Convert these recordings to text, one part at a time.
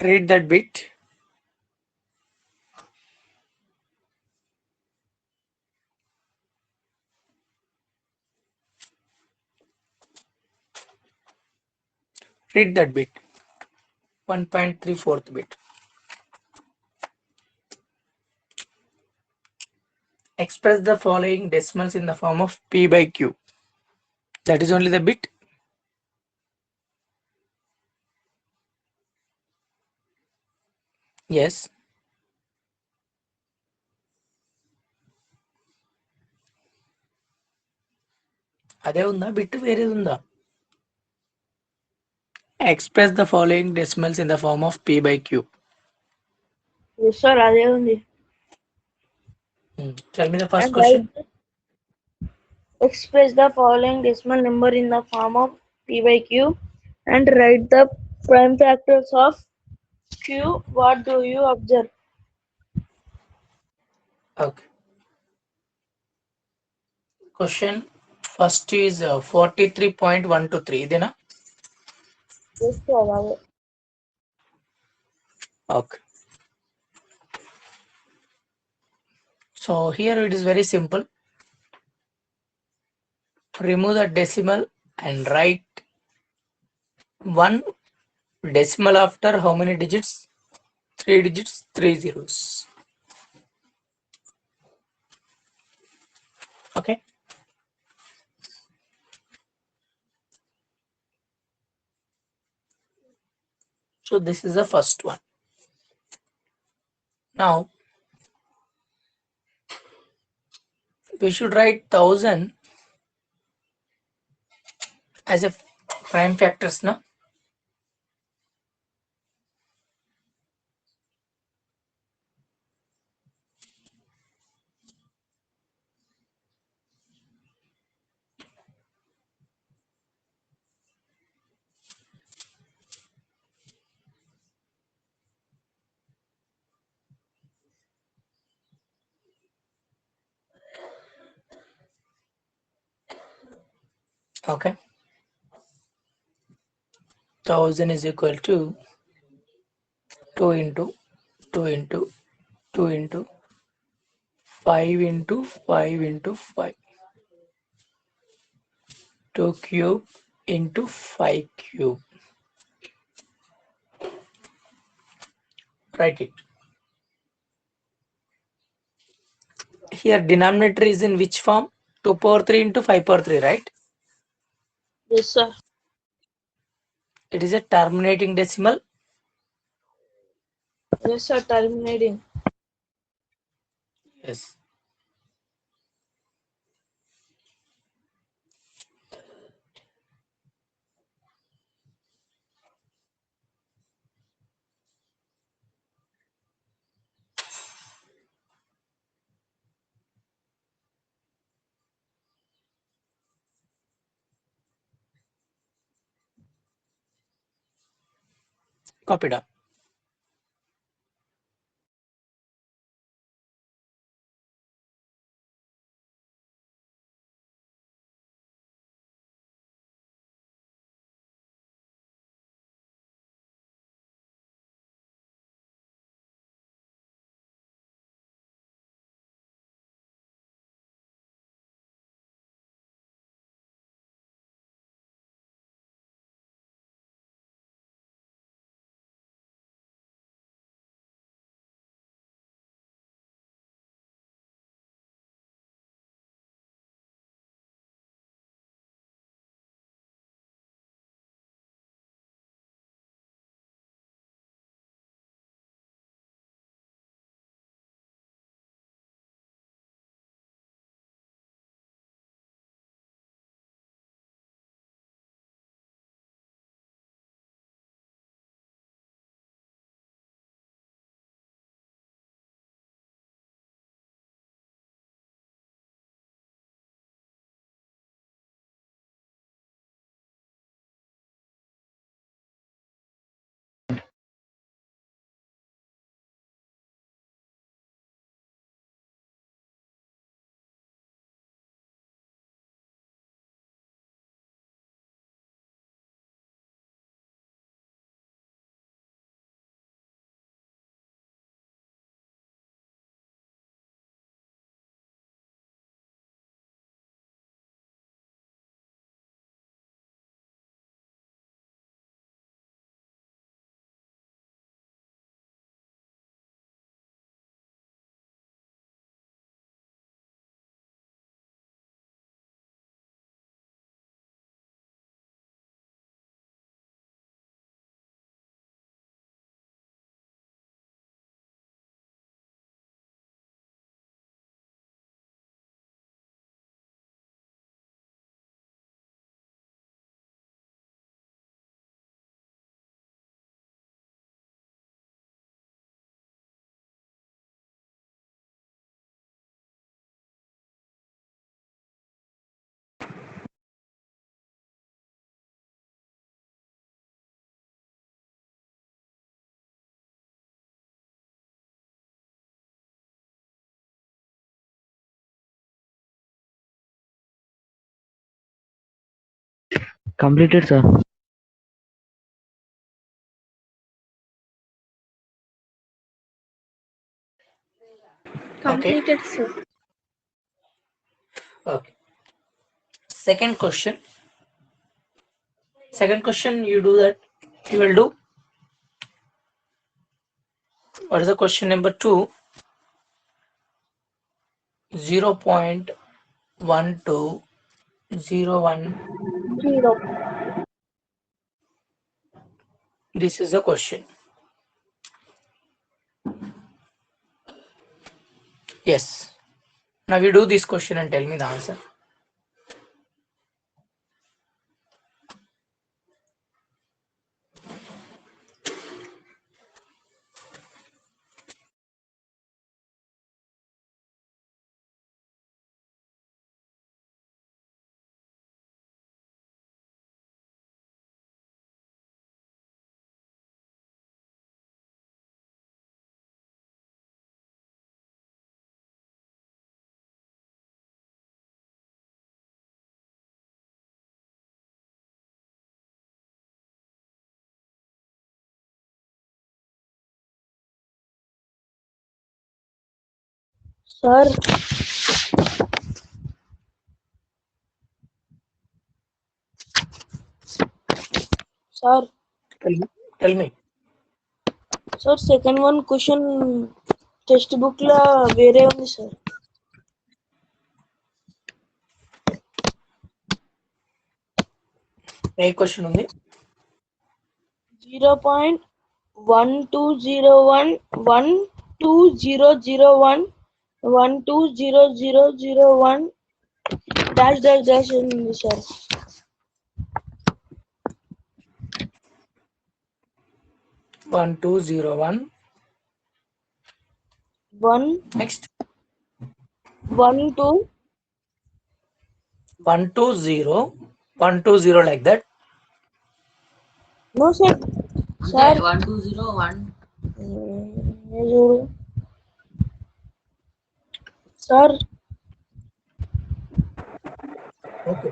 Read that bit. Read that bit. 1.34th bit. Express the following decimals in the form of P by Q. That is only the bit. Yes. అదే ఉందా bit వేరేది ఉందా? Express the following decimals in the form of P by Q. Yes, sir. అదే ఉంది. Tell me the first And question. Express the following decimal number in the form of P by Q and write the prime factors of Q. What do you observe? Okay. Question first is 43.123. ఇదేనా? Yes, sir. అదే. Okay. So here it is very simple. Remove the decimal and write one decimal after how many digits? 3 digits, 3 zeros. Okay. So this is the first one. Now we should write 1000 as a prime factors now. Okay. 1000 is equal to 2 into 2 into 2 into 5 into 5 into 5. 2 cube into 5 cube. Write it. Here denominator is in which form? 2 power 3 into 5 power 3, right? Yes, sir. It is a terminating decimal. Yes, sir. Terminating. Yes. Copy it up. Completed, sir. Okay. Completed, sir. Okay. Second question. Second question, you do that. You will do. What is the question number 2? 0.1201. 0. This is the question. Yes. Now you do this question and tell me the answer. Sir. Sir. Tell me. Sir, second one question textbook la వేరే ఉంది sir. ఏ question ఉంది? 0.1201 dash dash dash ఉంది sir. 1201. 1 Next. 12 120. 120 like that. no sir. Sir 1201. Sir. Okay.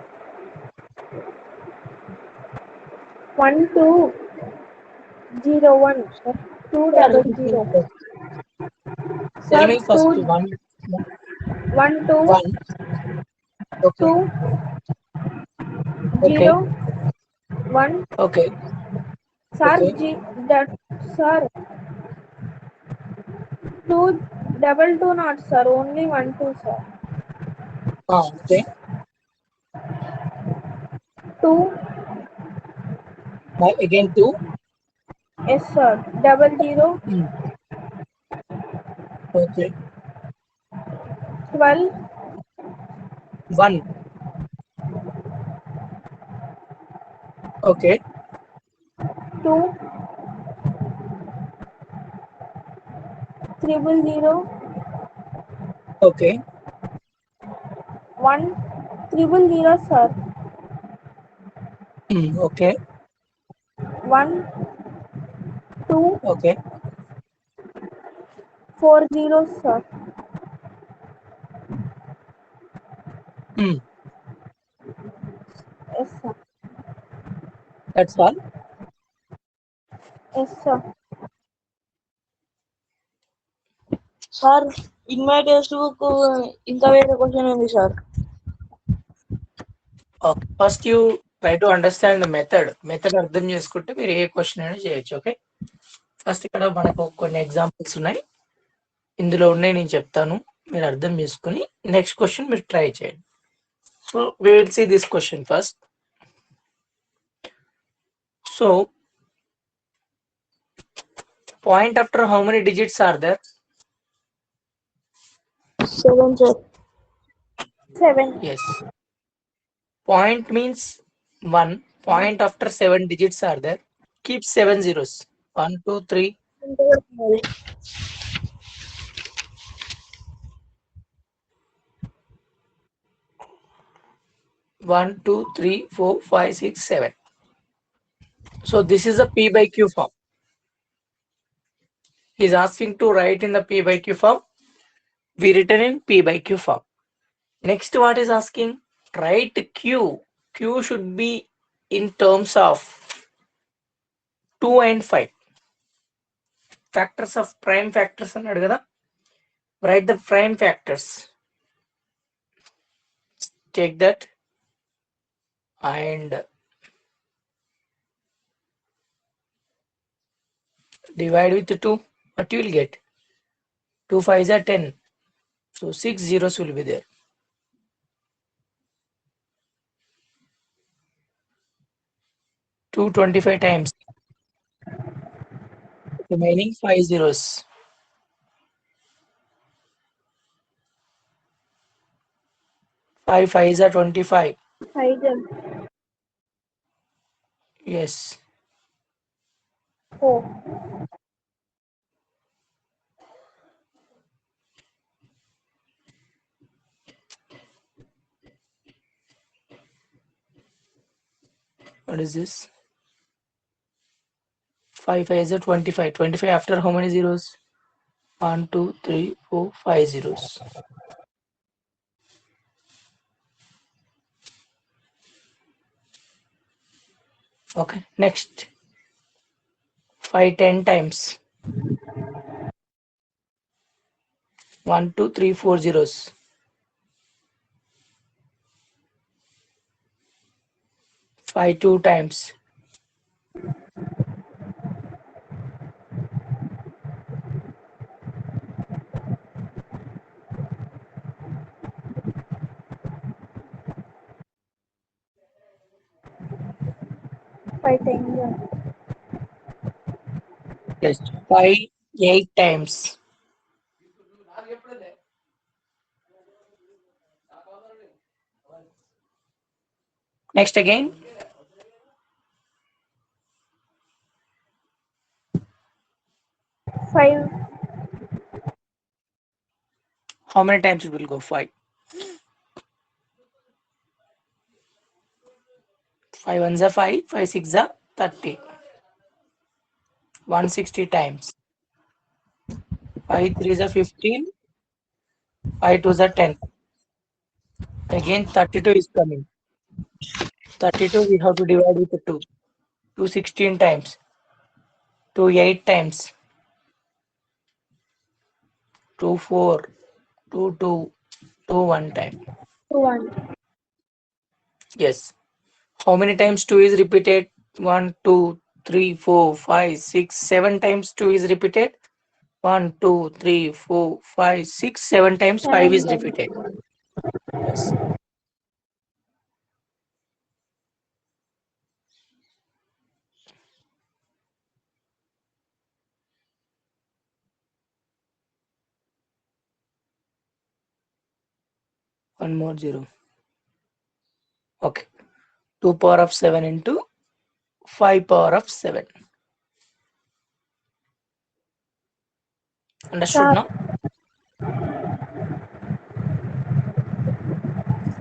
1201 sir. 200. Tell Sir, me first 1. 1 2 1. Okay. 2 Okay. 0 1. Okay. Sir, Okay. sir, 222 not sir, only 1 2 sir. Okay. 2 Again 2. yes sir. 00 Okay. 12 1. Okay. 2 000 Okay. 1 000 sir. Okay. 1 2 Okay. 40 sir. Yes sir. That's all. Yes sir. Sir, in my textbook ఇంకా వేరే question ఉంది sir. Okay. First you try to understand the method. Method అర్థం చేసుకుంటే మీరు ఏ question అయినా చేయొచ్చు. Okay. First ఇక్కడ మనకు కొన్ని ఎగ్జాంపుల్స్ ఉన్నాయి. ఇందులో ఉన్నాయి నేను చెప్తాను. మీరు అర్థం చేసుకుని నెక్స్ట్ క్వశ్చన్ మీరు ట్రై చేయండి. So we will see this question first. So point after how many digits are there? 7 sir. 7. Yes. Point means 1. Point after 7 digits are there. Keep 7 zeros. 1 2 3. ఎంతవరకు 1 2 3 4 5 6 7. So this is a P by Q form. He is asking to write in the P by Q form. We written in P by Q form. Next what is asking? Write Q. Q should be in terms of 2 and 5. Factors of prime factors అన్నాడు కదా. Write the prime factors. Take that and divide with 2. What you will get? 2 5s are 10. So 6 zeros will be there. Two 25 times. Remaining 5 zeros. 5 5s are 25. 5 Yes. 4. What is this? 5 5s are 25. 25 after how many zeros? 1 2 3 4 5 zeros. Okay, next 5 10 times. 1 2 3 4 zeros. 5 2 times. 5 times. Yes. 5 8 times. Next again. 5. How many times it will go? 5. 5 ones are 5. 5 6 are 30. 160 times. 5 3s are 15. 5 2s are 10. Again 32 is coming. 32 we have to divide with 2. 2 16 times. 2 8 times. 2 4. 2 2. 2 1 time. 1. Yes. How many times 2 is repeated? 1 2 3 4 5 6 7 times 2 is repeated. 1 2 3 4 5 6 7 times 5 7 is times. repeated. Yes. One more zero. Okay. 2 power of 7 into 5 power of 7. Understood Sir, now?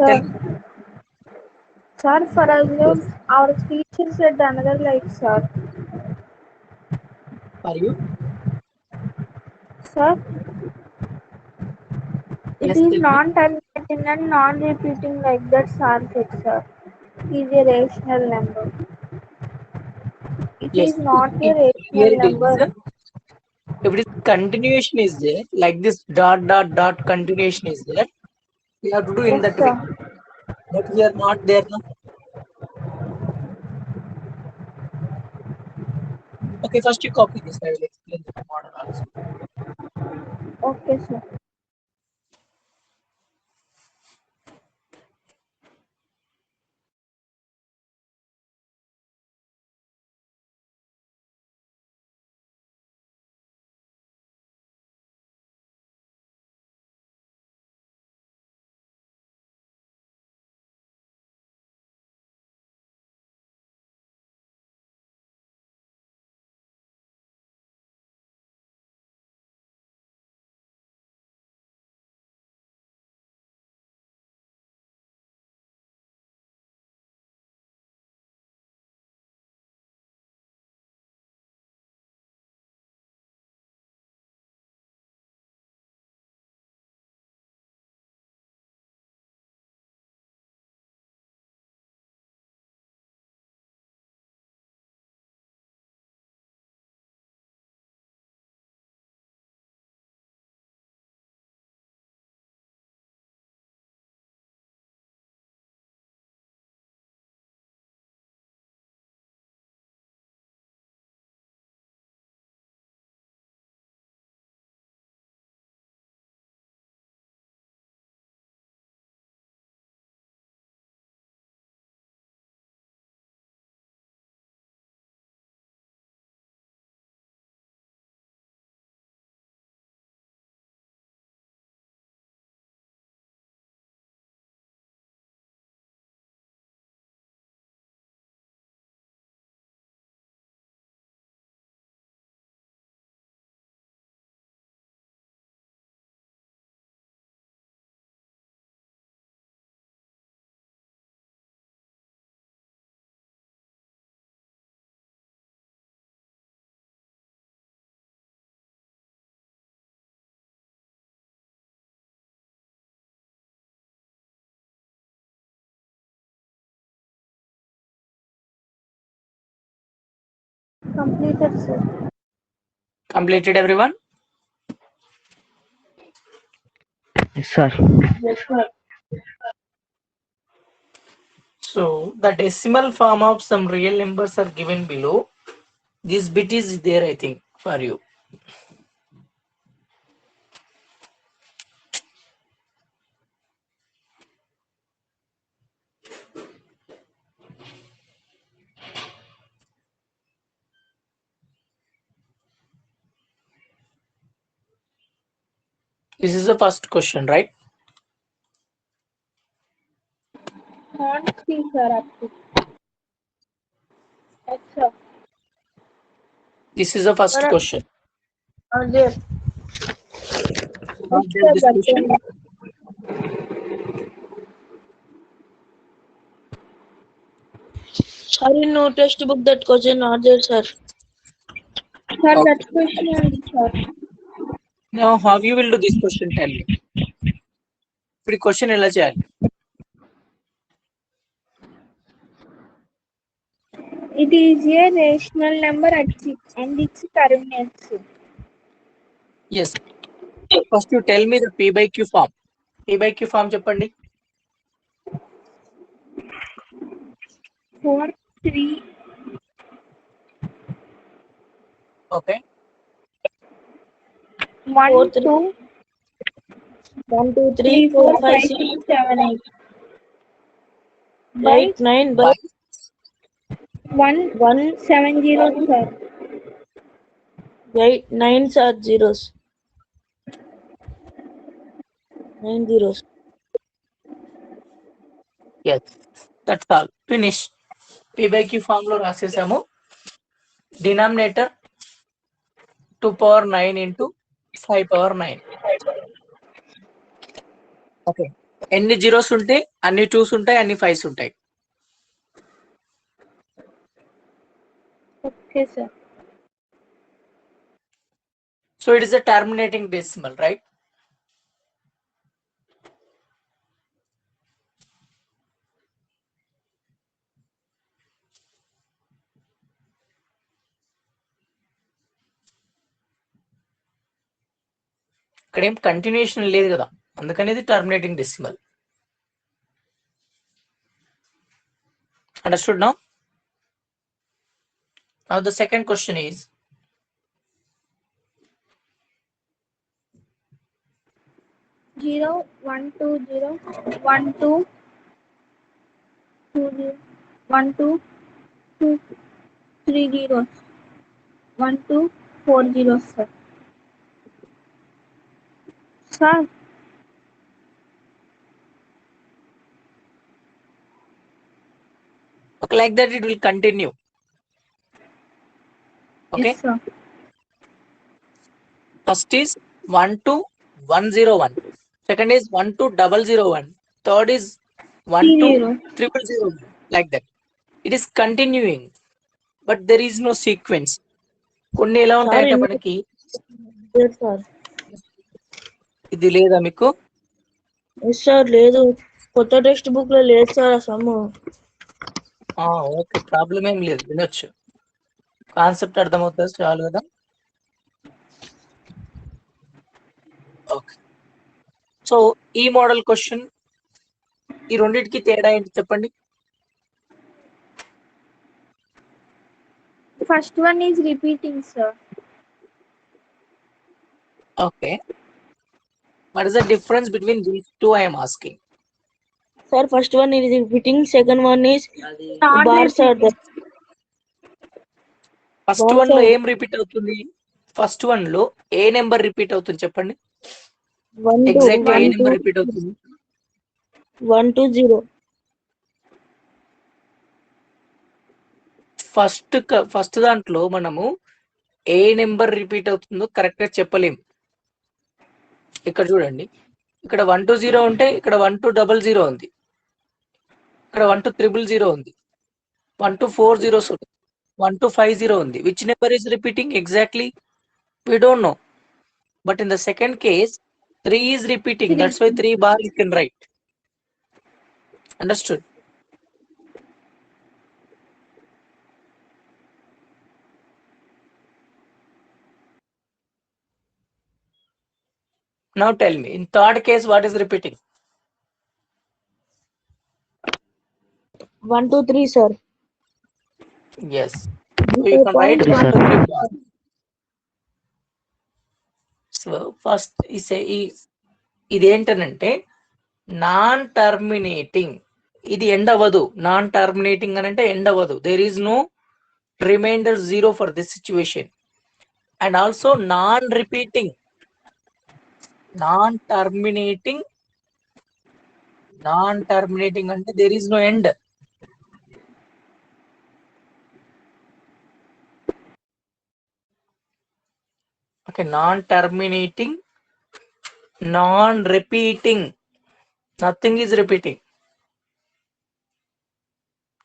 Tell me. sir, sir, for Yes. assume our teacher said another like, sir. Are you? Sir, it Yes, is tell me. non-terminating and non-repeating like that, sir said, sir. Is a rational number. It Yes. is not a Here rational it is. number. If it is continuation is there, like this dot dot dot continuation is there, we have to do in Yes, that way. sir. But we are not there now. Okay, first you copy this. I will explain the model also. Okay, sir. Completed, sir. Completed, everyone? Yes, sir. Yes, sir. So the decimal form of some real numbers are given below. This bit is there, I think, for you. This is the first question, right? Can't see, sir. Up to. Yes, sir. This is the first Sir, question. there. Not Yes, there, sir, this but question. Sorry, no textbook that question not there, sir. Sir, Okay. that question, sir. Now, how you will do this question? Tell me. ఇప్పుడు ఈ question ఎలా చేయాలి? It is a rational number at 6 and its terminals. Yes. First you tell me the P by Q form. P by Q form చెప్పండి. 4, 3, Okay. 1, 2, 1, 2, 3, 3, 4, 4, 5, 5, 6, 6, 7, 8. By 8, 9, By 1, 7, 0, sir. 8, 9 are zeros. 9 zeros. yes. That's all. Finish. P by Q form లో రాసేసాము. Denominator 2 power 9 into 5 power 9. Okay. ఎన్ని zeros ఉంటాయి, అన్ని 2s ఉంటాయి, అన్ని 5s ఉంటాయి. Okay, sir. So it is a terminating decimal, right? ఇక్కడ ఏం continuation లేదు కదా, అందుకని ఇది terminating decimal. Understood now? Now the second question is, 0, 1, 2, 0, 1, 2, 2, 0, 1, 2, 2, 3 zeros, 1, 2, 4 zeros, sir. Sir, okay, like that it will continue. Okay. yes, sir. First is 1 to 101. Second is 1 to 001. Third is 1 to 0. 000. Like that. It is continuing, but there is no sequence. కొన్ని ఎలా ఉంటాయంటే Sorry, మనకి yes, sir. ఇది లేదా మీకు? Yes, sir. లేదు కొత్త text book లో లేదు సార్ ఆ సమ్. ఓకే, ప్రాబ్లం ఏం లేదు, వినొచ్చు. కాన్సెప్ట్ అర్థమవుతుంది చాలు కదా. ఓకే. సో ఈ మోడల్ క్వశ్చన్, ఈ రెండింటికి తేడా ఏంటి చెప్పండి. First one is repeating, sir. Okay. What is the difference between these two I am asking? Sir, first one is repeating, second one is Not bars are there. First Bars one లో are ఏం repeat అవుతుంది? First one లో ఏ number repeat అవుతుంది చెప్పండి. 1, 2, exact ఏ 1, number 2, repeat అవుతుంది? 1, 2, 0. First దాంట్లో మనము ఏ number repeat అవుతుందో కరెక్ట్ గా చెప్పలేము. ఇక్కడ చూడండి, ఇక్కడ 1 to 0 ఉంటే ఇక్కడ 1 to 00 ఉంది, ఇక్కడ 1 to 000 ఉంది, 1 to 40 ఉంది, 1 to 50 ఉంది. Which number is repeating exactly? We don't know. But in the second case, 3 is repeating. 3. That's why 3 bar you can write. Understood? Now tell me, in third case, what is repeating? 1, 2, 3, sir. Yes. So you can write Yes, 1, sir. 2, 3 points. So first ఇదేంటనంటే non terminating, ఇది end అవ్వదు. Non terminating అని అంటే end అవ్వదు. There is no remainder zero for this situation. And also non repeating, non terminating అంటే there is no end. Okay, non terminating, non repeating, nothing is repeating.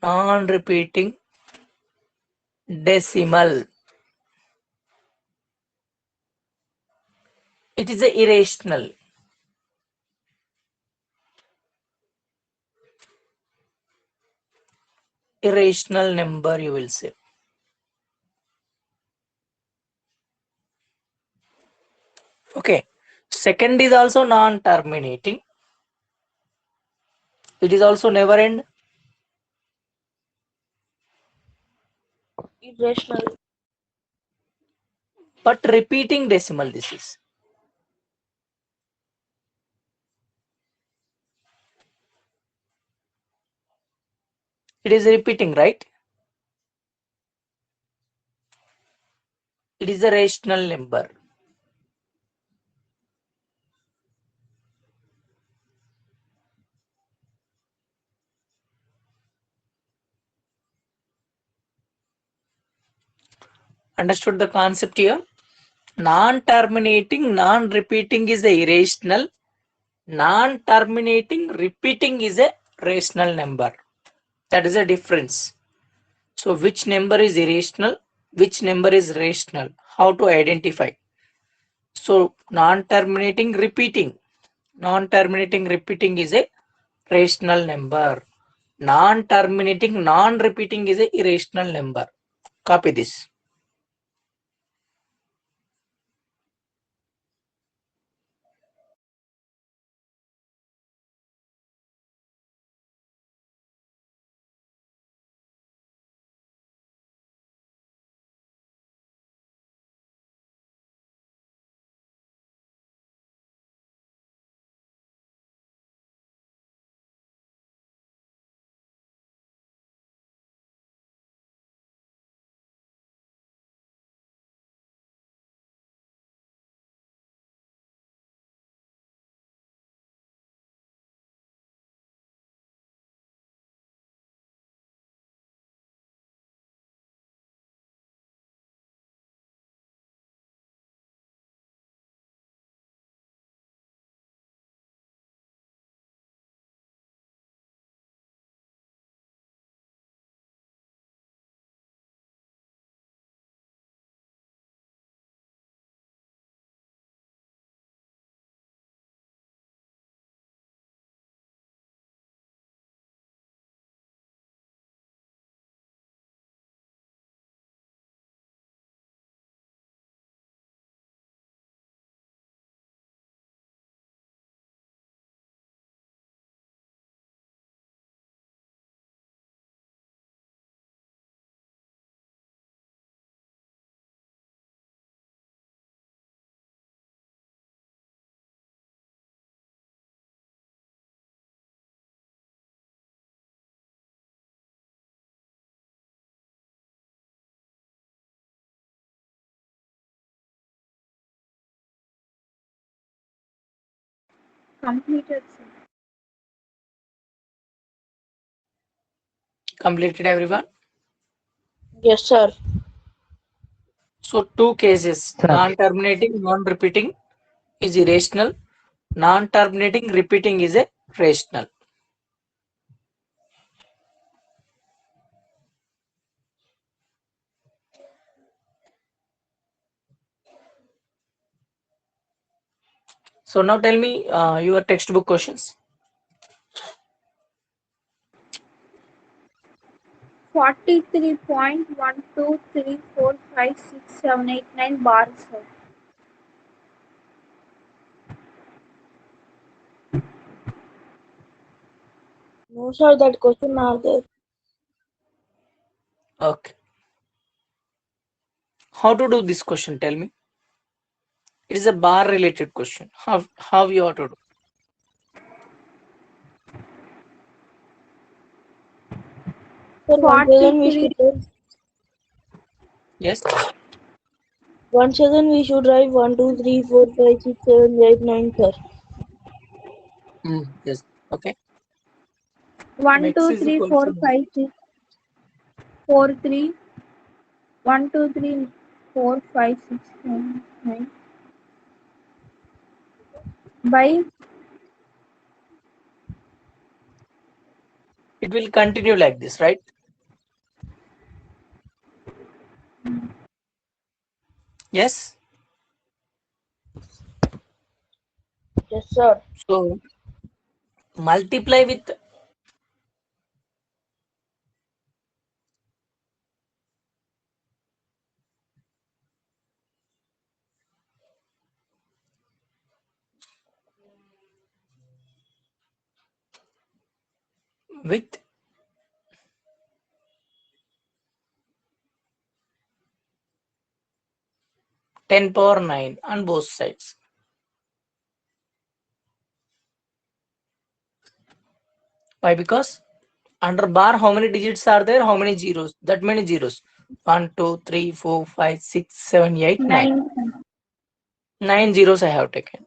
Non repeating decimal, it is a irrational. Irrational number, you will say. Okay, second is also non-terminating. It is also never end. Irrational. But repeating decimal, this is. It is repeating, right? It is a rational number. Understood the concept here? Non-terminating, non-repeating is a irrational. Non-terminating, repeating is a rational number. That is a difference. So which number is irrational? Which number is rational? How to identify? So non-terminating, repeating. Non-terminating, repeating is a rational number. Non-terminating, non-repeating is a irrational number. Copy this. Completed, sir. Completed, everyone? Yes, sir. So two cases, Sir. non-terminating, non-repeating is irrational. Non-terminating, repeating is a rational. So now tell me your textbook questions. 43.123456789 bar, sir. No, sir, that question are there. Okay. How to do this question? Tell me. It is a bar related question. How you ought to do? Sir, once again we 43. should write, Yes. once again we should write 1, 2, 3, 4, 5, 6, 7, 8, 9, sir. Yes. Okay. 1, X 2, is 3, equal 4, to 5, 6, 4, 3. 1, 2, 3, 4, 5, 6, 7, 9. By it will continue like this, right? Yes. Yes, sir. So multiply with with 10 power 9 on both sides. Why? Because under bar, how many digits are there? How many zeros? That many zeros. 1, 2, 3, 4, 5, 6, 7, 8, 9. 9. 9 zeros I have taken.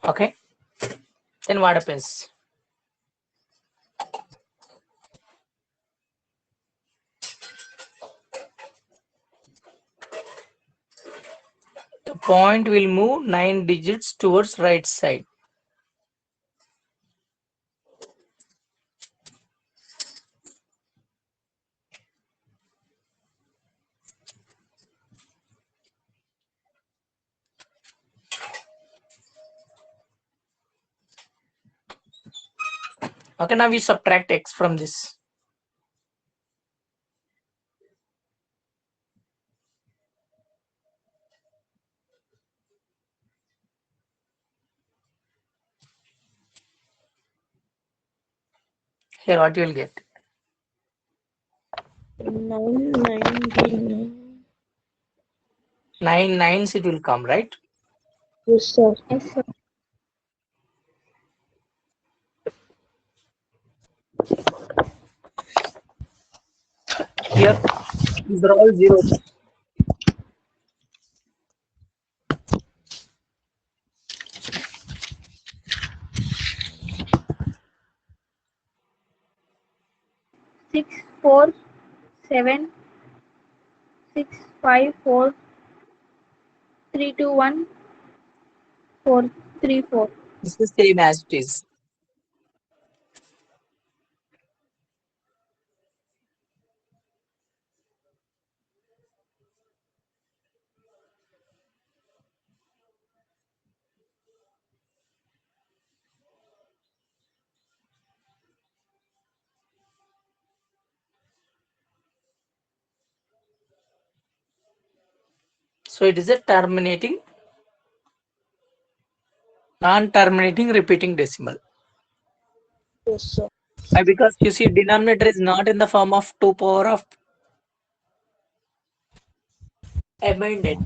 Okay. Then what happens? The point will move 9 digits towards right side. Okay, now we subtract x from this. Here, what you will get? 9, 9. 9 nines it will come, right? Yes, sir. Yes, sir. Here, these are all zeros. Six, 4, 7, 6, 5, 4, 3, 2, 1, 4, 3, 4. This is same as it is. So it is a terminating, non-terminating repeating decimal. Yes, sir. Why? Because you see, denominator is not in the form of 2 power of amended.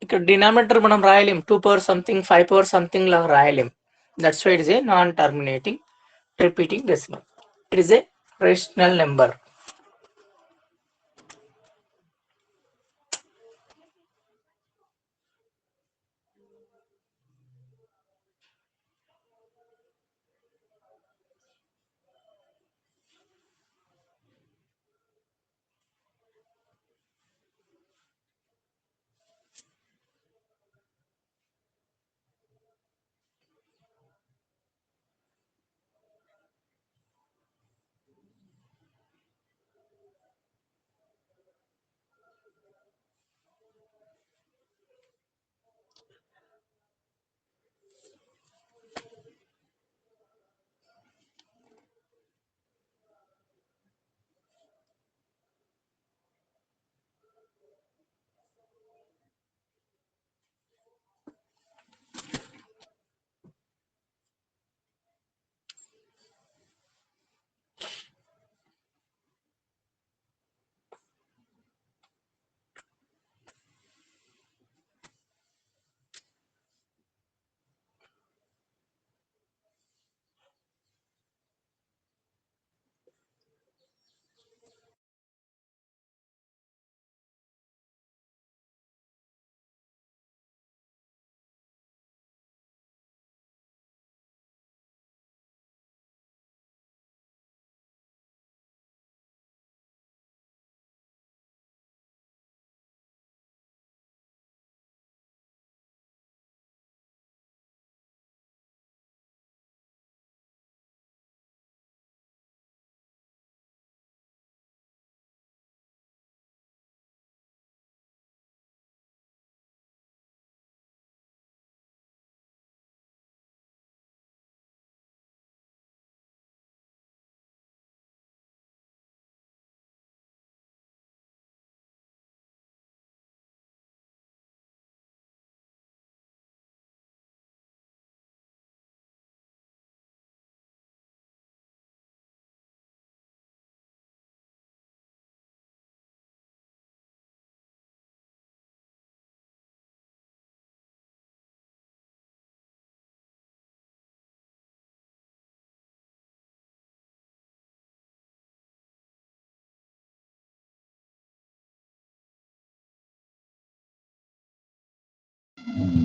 ఇక్కడ denominator మనం రాయలేం 2 power something 5 power something లాగా రాయలేం. That's why it is a non terminating repeating decimal. It is a rational number.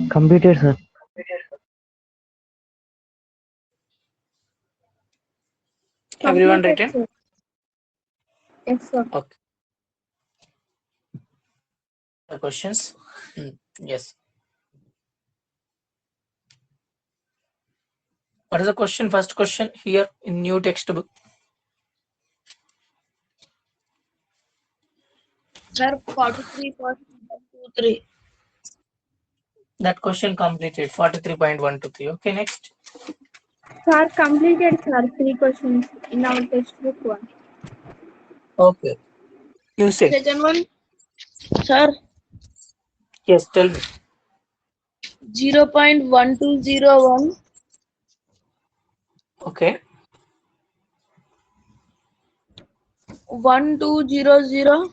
Completed, sir. Everyone Completed, written? sir. Yes, sir. Okay. The questions? Yes. What is the question? First question here in new textbook. Sir, 43.123. That question completed 43.123. Okay, next. Sir, completed, sir. 3 questions in our textbook one. Okay. You say. Second one, sir, Yes, tell me. 0.1201, Okay. 1200,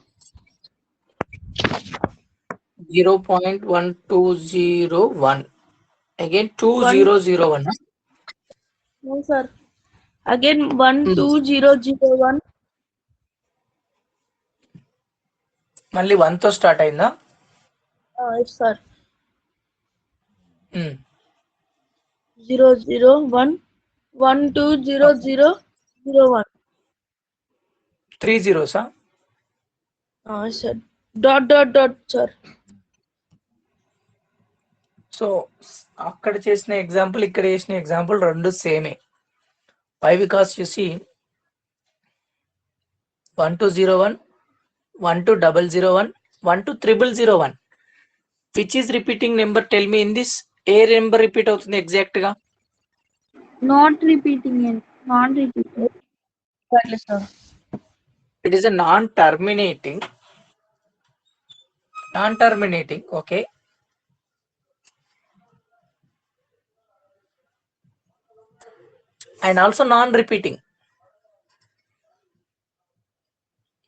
0.1201. Again, 1, 2001. no, sir. Again, Hmm. 12001, మళ్ళీ 1 తో start అయిందా? yes, sir. Hmm. 001, 120001. 3 zeros. Sir. Dot, sir. So అక్కడ చేసిన example ఇక్కడ చేసిన example రెండు సేమే. Why because you see 1201, 12001, 12001. Which is repeating number? Tell me in this. ఏ నెంబర్ రిపీట్ అవుతుంది ఎగ్జాక్ట్ గా? Not repeating it. Not repeating. Exactly, sir. It is a non terminating. Okay. And also non-repeating.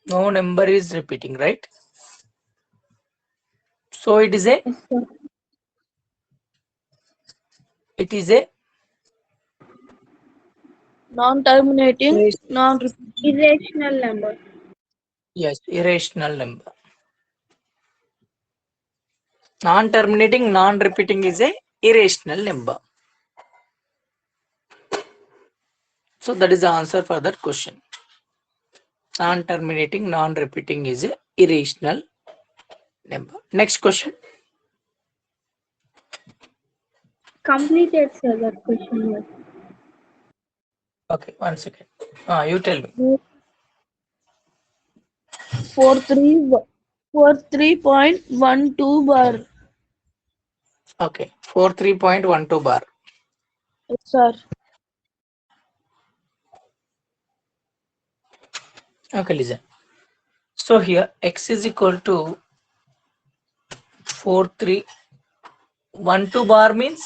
No number is repeating, right? So it is a Yes, sir. Non-terminating, non-repeating. Irrational number. yes, irrational number. Non-terminating, non-repeating is a irrational number. So that is the answer for that question. Non-terminating, non-repeating is a irrational number. Next question. Completed, sir, that question. Yes. Okay, 1 second. You tell me. 43.12 bar. Okay, 43.12 bar. Yes, sir. Okay, listen. So here x is equal to 4312 bar means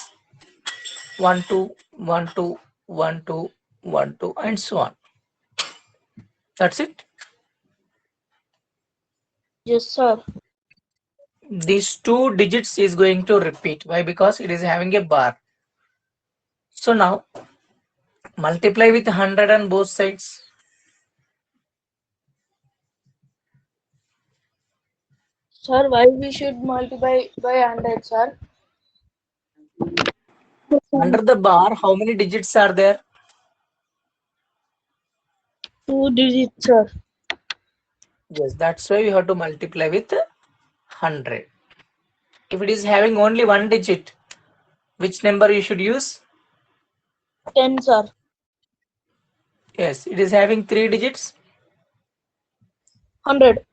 1 2 1 2 1 2 1 2 and so on. That's it. Yes, sir. These 2 digits is going to repeat. Why? Because it is having a bar. So now multiply with 100 on both sides. Sir, why we should multiply by 100, sir? Under the bar, how many digits are there? 2 digits, sir. Yes, that's why you have to multiply with 100. If it is having only 1 digit, which number you should use? 10, sir. Yes, it is having 3 digits. 100.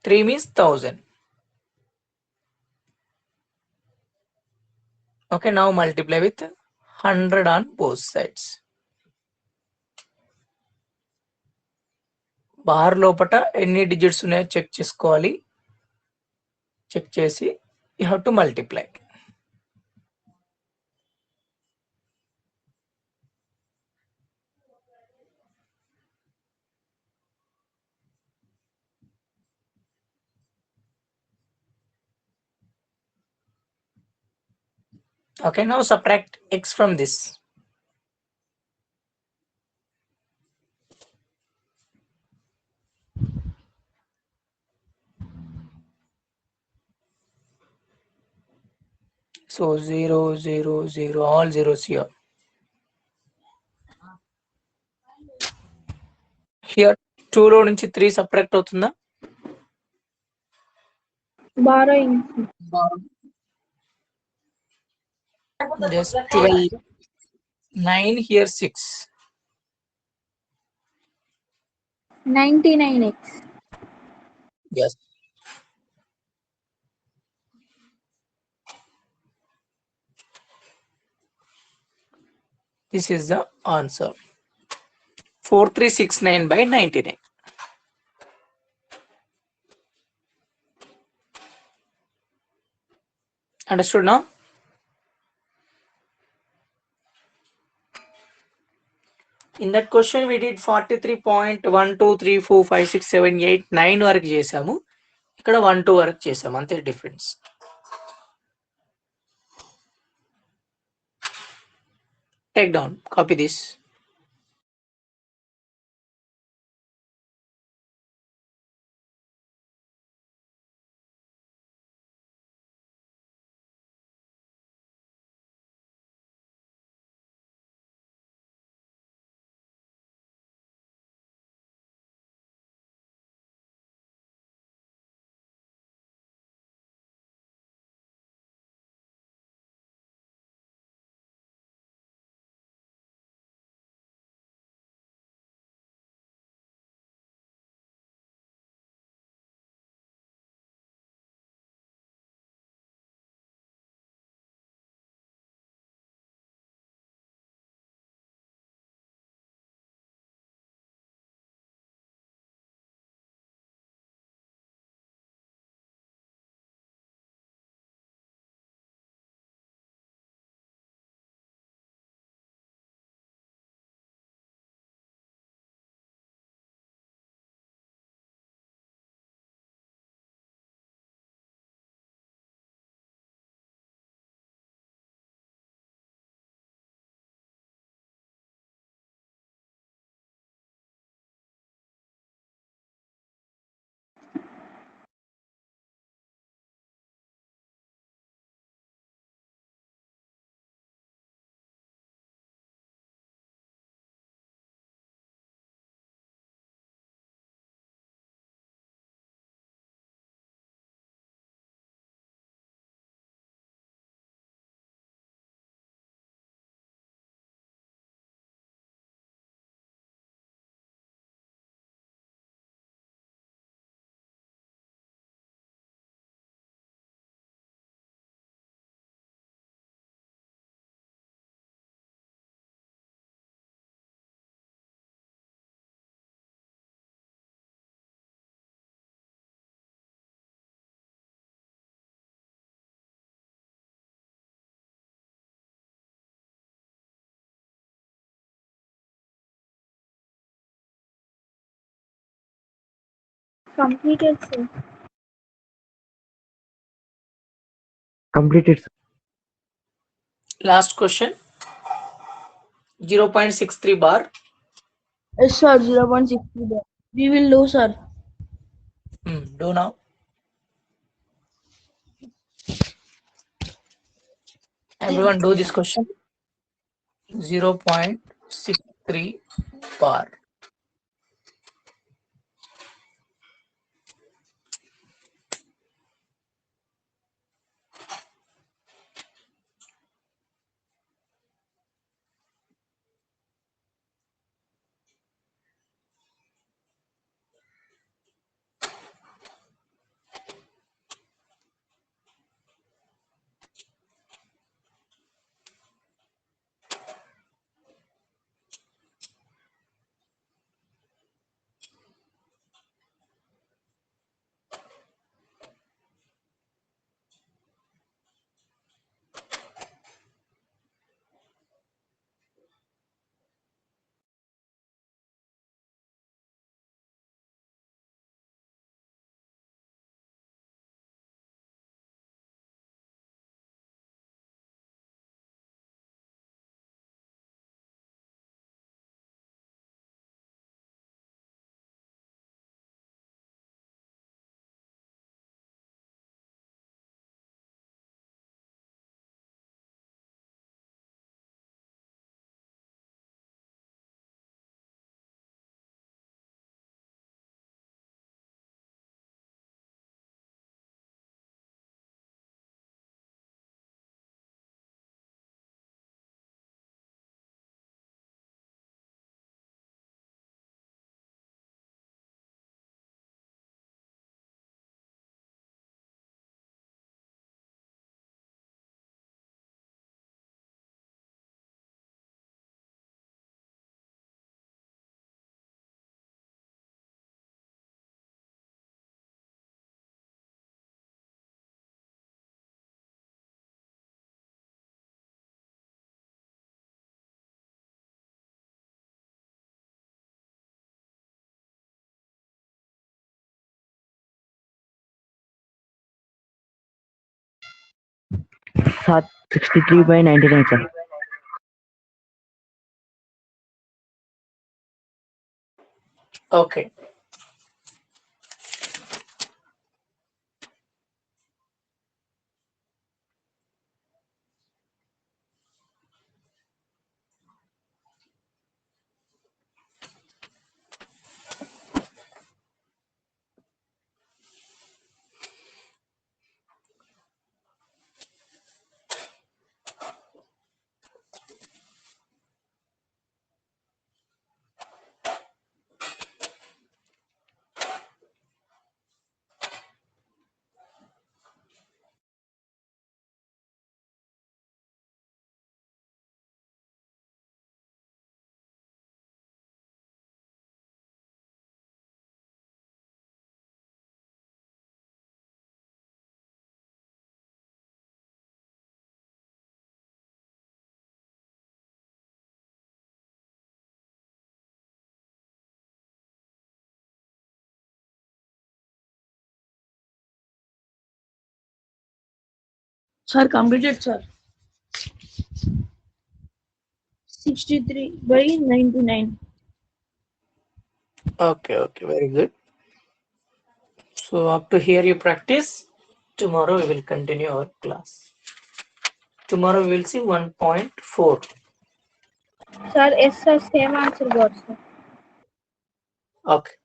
3 means 1000. Okay, now multiply with 100 on both sides. Bar లోపట ఎన్ని digits ఉన్నాయో check చేసుకోవాలి. Check చేసి you have to multiply. Okay, now subtract x from this. So 0, 0, 0, all zeros here. Here 2 లో నుంచి 3 subtract అవుతుందా? Borrowing. Just 12. 9 here 6. 99x. Yes. This is the answer. 4369 by 99. Understood now? In that question we did 43.12345678 వరకు చేసాము. ఇక్కడ 1 2 వరకు చేసాము, అంతే difference. Take down, copy this. Completed, sir. Completed. Last question. 0.63 bar. Yes, sir. 0.63. We will do, sir. Do now. Everyone do this question. 0.63 bar. 63/99 sir. Okay. Sir, completed, sir. 63/99. Okay, very good. So up to here you practice. Tomorrow we will continue our class. Tomorrow we will see 1.4. Sir, yes, sir, same answer got, sir. Okay.